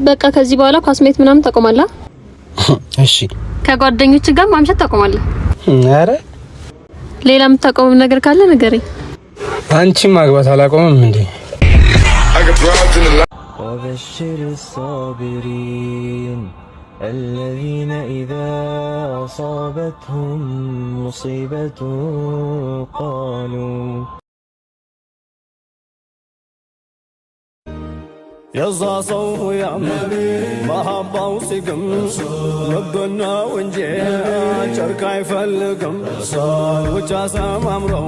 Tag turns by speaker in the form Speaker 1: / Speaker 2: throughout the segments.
Speaker 1: በቃ ከዚህ በኋላ ኳስሜት ምናምን ታቆማለህ?
Speaker 2: እሺ።
Speaker 1: ከጓደኞች ጋር ማምሸት ታቆማለህ?
Speaker 2: አረ
Speaker 1: ሌላ የምታቆመው ነገር ካለ ንገረኝ።
Speaker 2: አንቺ ማግባት አላቆምም እንዴ?
Speaker 3: وبشر الصابرين الذين إذا أصابتهم مصيبة قالوا يزا صوه يا محبة وسقم ربنا ونجي شركا يفلقم وجاسا ممرو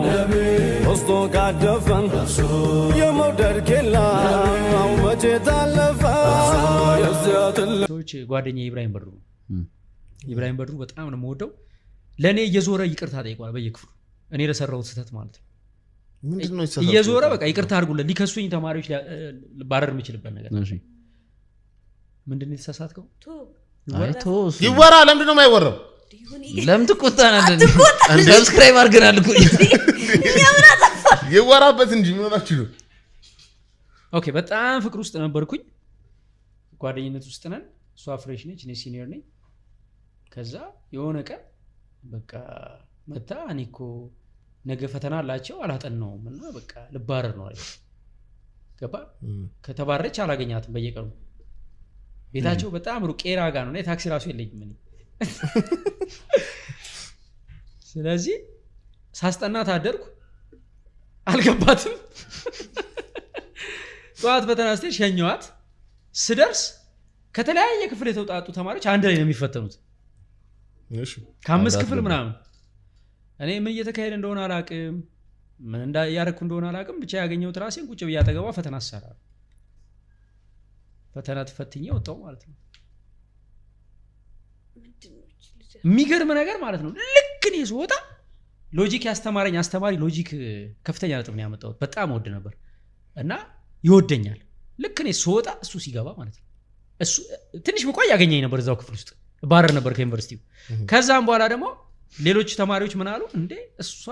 Speaker 3: وسطو قدفن يمودر كلا ومجي تلفا يزيات
Speaker 4: ሰዎች ጓደኛ ኢብራሂም በድሩ በጣም ነው የምወደው። ለኔ እየዞረ ይቅርታ ጠይቋል በየክፍሉ እኔ ለሰራሁት ስህተት ማለት ነው።
Speaker 5: ምንድነው ይሰራው?
Speaker 4: እየዞረ በቃ ይቅርታ አድርጉልኝ ሊከሱኝ ተማሪዎች ባረር የሚችልበት ነገር።
Speaker 6: እሺ
Speaker 4: ምንድነው የተሳሳትከው?
Speaker 5: ይወራ። ለምንድነው የማይወራው?
Speaker 6: ለምን ትቆጣናለህ? ሰብስክራይብ አድርገናል እኮ
Speaker 5: ይወራበት እንጂ ምን ሆናችሁ ነው?
Speaker 4: ኦኬ በጣም ፍቅር ውስጥ ነበርኩኝ። ጓደኝነት ውስጥ ነን። እሷ ፍሬሽ ነች፣ እኔ ሲኒየር ነኝ። ከዛ የሆነ ቀን በቃ መታ እኔ እኮ ነገ ፈተና አላቸው አላጠናውም እና በቃ ልባረር ነው አለች። ገባ ከተባረች አላገኛትም በየቀኑ ቤታቸው በጣም ሩቅ ቄራ ጋር ነው እና ታክሲ ራሱ የለኝም እኔ። ስለዚህ ሳስጠናት አደርኩ አልገባትም። ጠዋት ፈተና ስትሄድ ሸኘኋት። ስደርስ ከተለያየ ክፍል የተውጣጡ ተማሪዎች አንድ ላይ ነው የሚፈተኑት።
Speaker 5: እሺ
Speaker 4: ከአምስት ክፍል ምናምን እኔ ምን እየተካሄደ እንደሆነ አላቅም፣ ምን እንዳያረኩ እንደሆነ አላቅም። ብቻ ያገኘሁት ራሴን ቁጭ ብዬ አጠገቧ ፈተና አሰራ ፈተና ተፈትኜ ወጣሁ ማለት ነው። የሚገርም ነገር ማለት ነው። ልክ እኔ ስወጣ ሎጂክ ያስተማረኝ አስተማሪ ሎጂክ ከፍተኛ ነጥብ ነው ያመጣሁት። በጣም ወድ ነበር እና ይወደኛል። ልክ እኔ ስወጣ እሱ ሲገባ ማለት ነው። እሱ ትንሽ መቆይ ያገኘኝ ነበር እዛው ክፍል ውስጥ ባረር ነበር ከዩኒቨርሲቲው። ከዛም በኋላ ደግሞ ሌሎች ተማሪዎች ምን አሉ እንዴ እሷ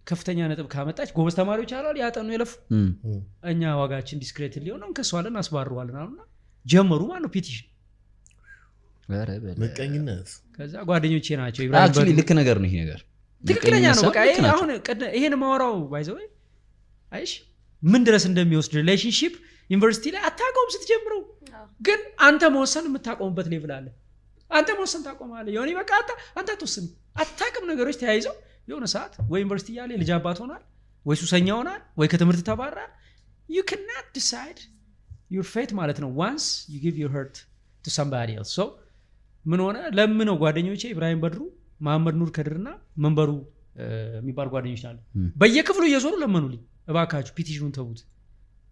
Speaker 4: ከፍተኛ ነጥብ ካመጣች ጎበዝ ተማሪዎች አሉ ያጠኑ የለፉ እኛ ዋጋችን ዲስክሬት ሊሆን ነው ከሷለን አስባርዋለን አሉና ጀመሩ ማለት ነው ፒቲሽን።
Speaker 5: መቀኝነት።
Speaker 4: ከዛ ጓደኞቼ ናቸው
Speaker 6: አክቹሊ ልክ ነገር ነው ይሄ ነገር
Speaker 4: ትክክለኛ ነው። በቃ አሁን ይሄን ማወራው ባይዘው አይሽ ምን ድረስ እንደሚወስድ ሪሌሽንሺፕ ዩኒቨርሲቲ ላይ አታቆም ስትጀምረው ግን አንተ መወሰን የምታቆምበት ሌቭል አለ። አንተ መወሰን ታቆማለህ። የሆነ በቃ አንተ አትወስን አታቅም ነገሮች ተያይዘው የሆነ ሰዓት ወይ ዩኒቨርሲቲ ያለ ልጅ አባት ሆናል ወይ ሱሰኛ ሆናል ወይ ከትምህርት ተባረራል። you cannot decide your fate ማለት ነው once you give your heart to somebody else. so ምን ሆነ ለምነው ጓደኞቼ ኢብራሂም በድሩ መሐመድ ኑር ከድርና መንበሩ የሚባል ጓደኞች አሉ። በየክፍሉ እየዞሩ ለመኑልኝ እባካችሁ ፒቲሽኑን ተውት፣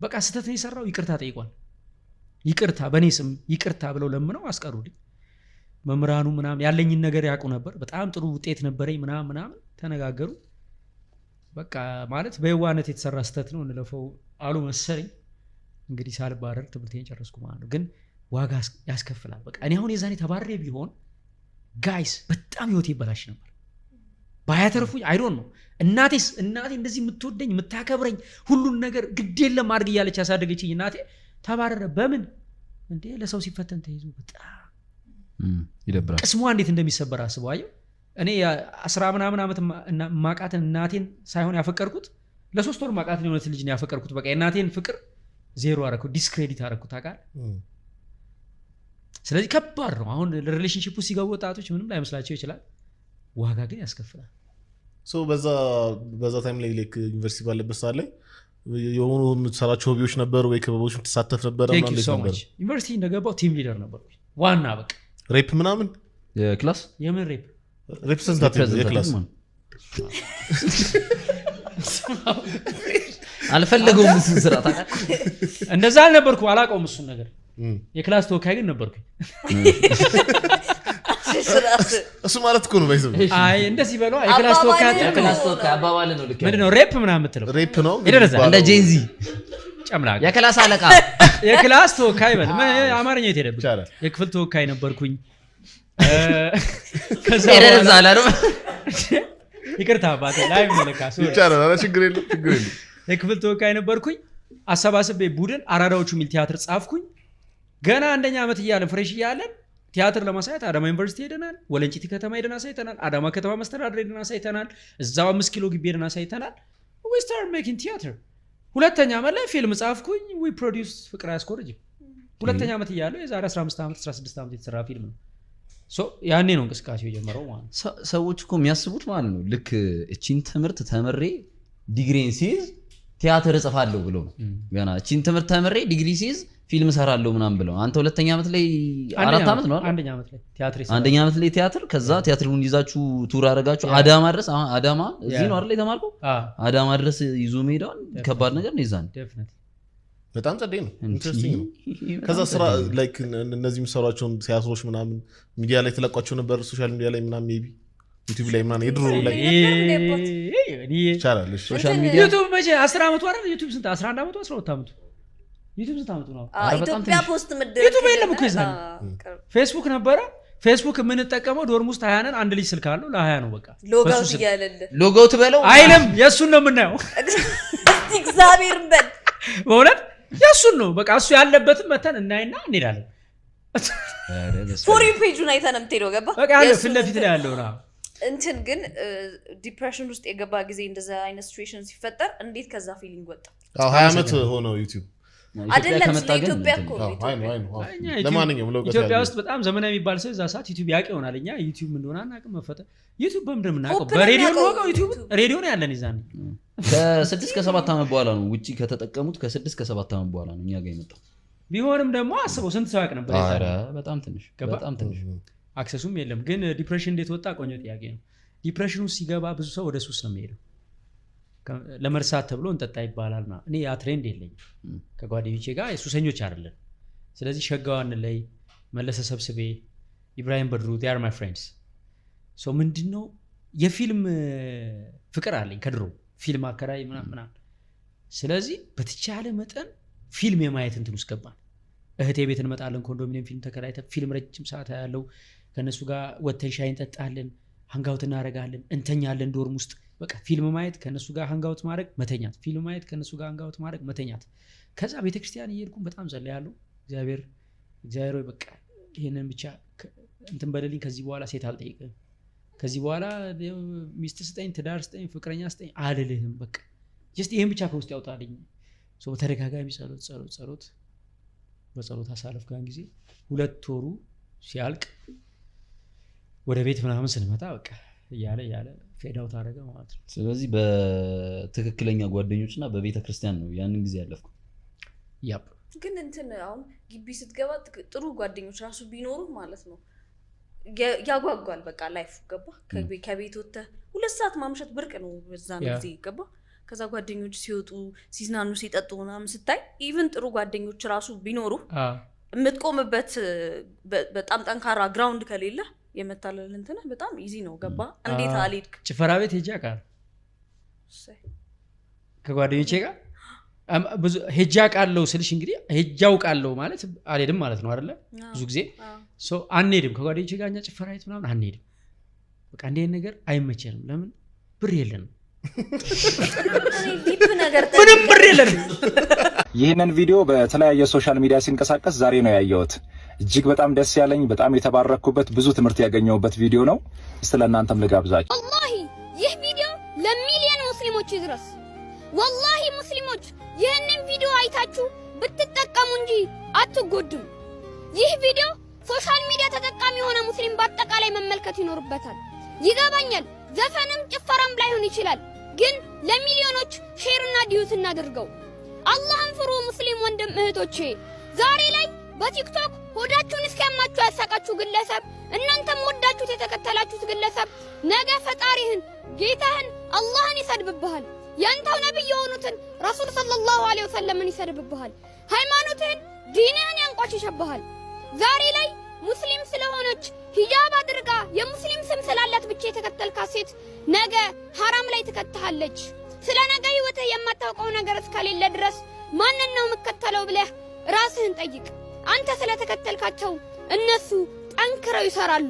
Speaker 4: በቃ ስህተት ነው የሰራው ይቅርታ ጠይቋል፣ ይቅርታ በኔ ስም ይቅርታ ብለው ለምነው አስቀሩልኝ። መምራኑ ምናምን ያለኝን ነገር ያውቁ ነበር። በጣም ጥሩ ውጤት ነበረኝ ምናምን ተነጋገሩ። በቃ ማለት በየዋነት የተሰራ ስህተት ነው እንለፈው አሉ መሰለኝ። እንግዲህ ሳልባረር ትምህርቴን ጨረስኩ ማለት ነው። ግን ዋጋ ያስከፍላል። በቃ እኔ አሁን የዛኔ ተባረሬ ቢሆን ጋይስ በጣም ህይወቴ ይበላሽ ነበር። ባያተርፉኝ አይ ዶንት ኖ። እናቴ እንደዚህ የምትወደኝ የምታከብረኝ ሁሉን ነገር ግድ የለም አድርግ እያለች ያሳደገችኝ እናቴ ተባረረ በምን እንዴ ለሰው ሲፈተን ተይዞ በጣም
Speaker 6: ይደብራል።
Speaker 4: ቅስሟ እንዴት እንደሚሰበር አስበው። አየው እኔ 10 ምናምን ዓመት ማቃተን እናቴን ሳይሆን ያፈቀርኩት ለ3 ወር ማቃተን የሆነች ልጅ ነው ያፈቀርኩት። በቃ እናቴን ፍቅር ዜሮ አደረኩት፣ ዲስክሬዲት አደረኩት ታውቃለህ። ስለዚህ ከባድ ነው። አሁን ለሪሌሽንሺፕ ውስጥ ሲገቡ ወጣቶች ምንም ላይመስላቸው ይችላል፣ ዋጋ ግን ያስከፍላል።
Speaker 5: ሶ በዛ ታይም ላይ ዩኒቨርሲቲ ባለበት ሰዓት ላይ የሆኑ የምትሰራቸው ሆቢዎች ነበሩ ወይ ክበቦች የምትሳተፍ ነበር?
Speaker 4: ዩኒቨርሲቲ እንደገባው ቲም ሊደር ነበርኩ ዋና። በቃ
Speaker 5: ሬፕ ምናምን
Speaker 6: የክላስ
Speaker 4: የምን ሬፕ
Speaker 5: ሪፕሬዘንታቲቭ የክላስ
Speaker 6: አልፈለገውም እሱን ስራ ታውቃለህ።
Speaker 4: እንደዛ አልነበርኩ አላውቀውም እሱን ነገር። የክላስ ተወካይ ግን ነበርኩ።
Speaker 5: እሱ ማለት እኮ ነው ባይዘው።
Speaker 4: አይ እንደዚህ በለው የክላስ ተወካይ
Speaker 6: አባባል ነው። ልክ
Speaker 4: ምንድነው ሬፕ ምናምን የምትለው?
Speaker 5: ሬፕ ነው
Speaker 6: እንደ ጄንዚ
Speaker 4: ጨምላቅ
Speaker 6: የክላስ አለቃ
Speaker 4: የክላስ ተወካይ በል አማርኛ የተደብቅ የክፍል ተወካይ ነበርኩኝ። ከዛ
Speaker 6: ይረዛላ ነው
Speaker 4: ይቅርታ አባቴ ላይቭ ነው ለካ ሶሪ
Speaker 5: ይቻላል። አረ ችግር የለም ችግር የለም።
Speaker 4: የክፍል ተወካይ ነበርኩኝ። አሰባስቤ ቡድን አራዳዎቹ ሚል ቲያትር ጻፍኩኝ። ገና አንደኛ ዓመት እያለን ፍሬሽ እያለን ቲያትር ለማሳየት አዳማ ዩኒቨርሲቲ ሄደናል። ወለንጭቲ ከተማ ሄደን አሳይተናል። አዳማ ከተማ መስተዳድር ሄደን አሳይተናል። እዛው 5 ኪሎ ግቢ ሄደን አሳይተናል። we started making theater ሁለተኛ ዓመት ላይ ፊልም ጻፍኩኝ። we produced ፍቅር አያስኮርጅም ሁለተኛ ዓመት እያለው የዛሬ 15 ዓመት 16 ዓመት የተሰራ ፊልም ነው። ያኔ ነው እንቅስቃሴው የጀመረው ማለት ነው።
Speaker 6: ሰዎች እኮ የሚያስቡት ማለት ነው ልክ እቺን ትምህርት ተምሬ ዲግሪን ሲይዝ ቲያትር እጽፋለሁ ብሎ ነው። ገና እቺን ትምህርት ተምሬ ዲግሪ ሲይዝ ፊልም ሰራለሁ ምናምን ብለው አንተ ሁለተኛ ዓመት ላይ 4 ዓመት ነው
Speaker 4: አንደኛ ዓመት ላይ ቲያትር
Speaker 6: አንደኛ ዓመት ላይ ቲያትር ከዛ ቲያትሩን ይዛችሁ ቱር አደረጋችሁ አዳማ ድረስ። አዳማ እዚህ ነው አይደል የተማርከው? አዳማ ድረስ ይዞ መሄዳን ከባድ ነገር ነው። ይዛን
Speaker 4: ዴፊኒትሊ
Speaker 5: በጣም ጸዴ ነው። ኢንትረስቲንግ ነው። ከዛ ስራ ላይክ እነዚህ የሚሰሯቸውን ሲያስሮች ምናምን ሚዲያ ላይ ተለቋቸው ነበር ሶሻል ሚዲያ ላይ ምናምን ሜቢ ዩቲዩብ ላይ ምናምን የድሮ ላይ ይቻላል።
Speaker 6: ሶሻል ሚዲያ
Speaker 4: ዩቲዩብ መቼ 10 ዓመቱ አይደል? ዩቲዩብ ስንት 11 ዓመቱ 12 ዓመቱ ዩቲዩብ ስንት ዓመቱ ነው?
Speaker 7: ኢትዮጵያ ፖስት ምድር
Speaker 4: ዩቲዩብ የለም እኮ ይዛል። ፌስቡክ ነበረ። ፌስቡክ የምንጠቀመው ዶርም ውስጥ 20 ነን። አንድ ልጅ ስልክ አለው ለ20 ነው በቃ
Speaker 7: ሎጋው ይያለል
Speaker 6: ሎጋው ትበለው
Speaker 4: አይልም። የሱን ነው የምናየው።
Speaker 7: እግዚአብሔር በል
Speaker 4: በእውነት የሱን ነው በቃ እሱ ያለበትን መተን እናይና እንሄዳለን።
Speaker 7: ፎር ዩ ፔጁን አይተንም ትሄደው ገባ
Speaker 4: በቃ ያለ ፊት ለፊት ላይ ያለው ነው።
Speaker 7: እንትን ግን ዲፕሬሽን ውስጥ የገባ ጊዜ እንደዛ አይነት ሲቹዌሽን ሲፈጠር እንዴት ከዛ ፊሊንግ ወጣ?
Speaker 5: 20 ዓመት ሆነው ዩቲዩብ
Speaker 7: አይደለም ለኢትዮጵያ እኮ
Speaker 5: ለማንኛውም ለውቀት
Speaker 4: ኢትዮጵያ ውስጥ በጣም ዘመናዊ የሚባል ሰው እዛ ሰዓት ዩቲዩብ ያውቅ ይሆናል። እኛ ዩቲዩብ እንደሆነ አናውቅም። መፈጠር ዩቲዩብ በምንድን ነው የምናውቀው? በሬዲዮ ነው የምናውቀው። ዩቲዩብ ሬዲዮ ነው ያለን ይዛን
Speaker 6: ከ6 እስከ 7 ዓመት በኋላ ነው ውጪ ከተጠቀሙት ከ6 እስከ 7 ዓመት በኋላ ነው እኛ ጋር የመጣው።
Speaker 4: ቢሆንም ደግሞ አስበው ስንት ሰው ያውቅ ነበር?
Speaker 6: ኧረ በጣም ትንሽ በጣም ትንሽ
Speaker 4: አክሰሱም የለም። ግን ዲፕሬሽን እንዴት ወጣ? ቆንጆ ጥያቄ ነው። ዲፕሬሽን ውስጥ ሲገባ ብዙ ሰው ወደ ሱስ ነው የሚሄደው። ለመርሳት ተብሎ እንጠጣ ይባላልና እኔ ያ ትሬንድ የለኝም። ከጓደኞቼ ጋር ሱሰኞች አይደለን። ስለዚህ ሸጋዋን ላይ መለሰ ሰብስቤ ኢብራሂም በድሩ they are my friends so ምንድነው የፊልም ፍቅር አለኝ ከድሮ ፊልም አከራይ ምናምን። ስለዚህ በተቻለ መጠን ፊልም የማየት እንትን ውስጥ ገባን። እህቴ ቤት እንመጣለን። ኮንዶሚኒየም ፊልም ተከራይተን ፊልም ረጅም ሰዓት ያለው ከነሱ ጋር ወተን ሻይ እንጠጣለን፣ ሃንጋውት እናደርጋለን፣ እንተኛለን ዶርም ውስጥ በቃ ፊልም ማየት ከነሱ ጋር ሃንጋውት ማድረግ መተኛት፣ ፊልም ማየት ከነሱ ጋር ሃንጋውት ማድረግ መተኛት። ከዛ ቤተክርስቲያን እየሄድኩ በጣም ጸልያለሁ። እግዚአብሔር ወይ በቃ ይሄንን ብቻ እንትን በደልኝ፣ ከዚህ በኋላ ሴት አልጠይቅም፣ ከዚህ በኋላ ሚስት ስጠኝ፣ ትዳር ስጠኝ፣ ፍቅረኛ ስጠኝ አልልህም፣ በቃ ጀስት ይሄን ብቻ ከውስጥ ያውጣልኝ። ሶ በተደጋጋሚ ጸሎት በጸሎት አሳለፍኩኝ ጊዜ 2 ወሩ ሲያልቅ ወደ ቤት ምናምን ስንመጣ በቃ እያለ ፌድ አውት አደረገ ማለት ነው።
Speaker 6: ስለዚህ በትክክለኛ ጓደኞችና በቤተ ክርስቲያን ነው ያንን ጊዜ ያለፍኩ።
Speaker 4: ያፕ
Speaker 7: ግን እንትን አሁን ግቢ ስትገባ ጥሩ ጓደኞች ራሱ ቢኖሩ ማለት ነው ያጓጓል በቃ ላይፍ ገባ። ከቤት ወጥተህ 2 ሰዓት ማምሸት ብርቅ ነው በዛን ጊዜ ገባ። ከዛ ጓደኞች ሲወጡ ሲዝናኑ ሲጠጡ ምናምን ስታይ ኢቭን ጥሩ ጓደኞች ራሱ ቢኖሩ የምትቆምበት በጣም ጠንካራ ግራውንድ ከሌለ የመታለል እንትን በጣም ኢዚ ነው ገባ። እንዴት አልሄድክ?
Speaker 4: ጭፈራ ቤት ሄጄ አውቃለሁ ከጓደኞቼ ጋር ብዙ ሄጄ አውቃለሁ ስልሽ እንግዲህ ሄጄ አውቃለሁ ማለት አልሄድም ማለት ነው አይደለ? ብዙ ጊዜ አንሄድም ከጓደኞቼ ጋር እኛ ጭፈራ ቤት ምናምን አንሄድም። በቃ እንደ ነገር አይመቸንም። ለምን? ብር የለንም። ምንም ብር የለንም።
Speaker 8: ይህንን ቪዲዮ በተለያየ ሶሻል ሚዲያ ሲንቀሳቀስ ዛሬ ነው ያየሁት። እጅግ በጣም ደስ ያለኝ በጣም የተባረኩበት ብዙ ትምህርት ያገኘሁበት ቪዲዮ ነው። ስለናንተም ልጋብዛችሁ።
Speaker 9: ወላሂ ይህ ቪዲዮ ለሚሊዮን ሙስሊሞች ይድረስ። ወላሂ ሙስሊሞች ይህንን ቪዲዮ አይታችሁ ብትጠቀሙ እንጂ አትጎዱም። ይህ ቪዲዮ ሶሻል ሚዲያ ተጠቃሚ የሆነ ሙስሊም በአጠቃላይ መመልከት ይኖርበታል። ይገባኛል፣ ዘፈንም ጭፈራም ላይሆን ይችላል፣ ግን ለሚሊዮኖች ሼርና ዲዩት እናድርገው። አላህን ፍሩ ሙስሊም ወንድም እህቶቼ። ዛሬ ላይ በቲክቶክ ሆዳችሁን እስኪያማችሁ ያሳቃችሁ ግለሰብ፣ እናንተም ወዳችሁት የተከተላችሁት ግለሰብ ነገ ፈጣሪህን ጌታህን አላህን ይሰድብብሃል። ያንተው ነብይ የሆኑትን ረሱል ሰለላሁ ዐለይሂ ወሰለምን ይሰድብብሃል። ሃይማኖትህን ዲንህን ያንቋሽሽብሃል። ዛሬ ላይ ሙስሊም ስለሆነች ሂጃብ አድርጋ የሙስሊም ስም ስላላት ብቻ የተከተልካት ሴት ነገ ሐራም ላይ ትከተሃለች። ስለ ነገ ህይወትህ የማታውቀው ነገር እስከሌለ ድረስ ማንን ነው የምከተለው ብለህ ራስህን ጠይቅ። አንተ ስለተከተልካቸው እነሱ ጠንክረው ይሰራሉ።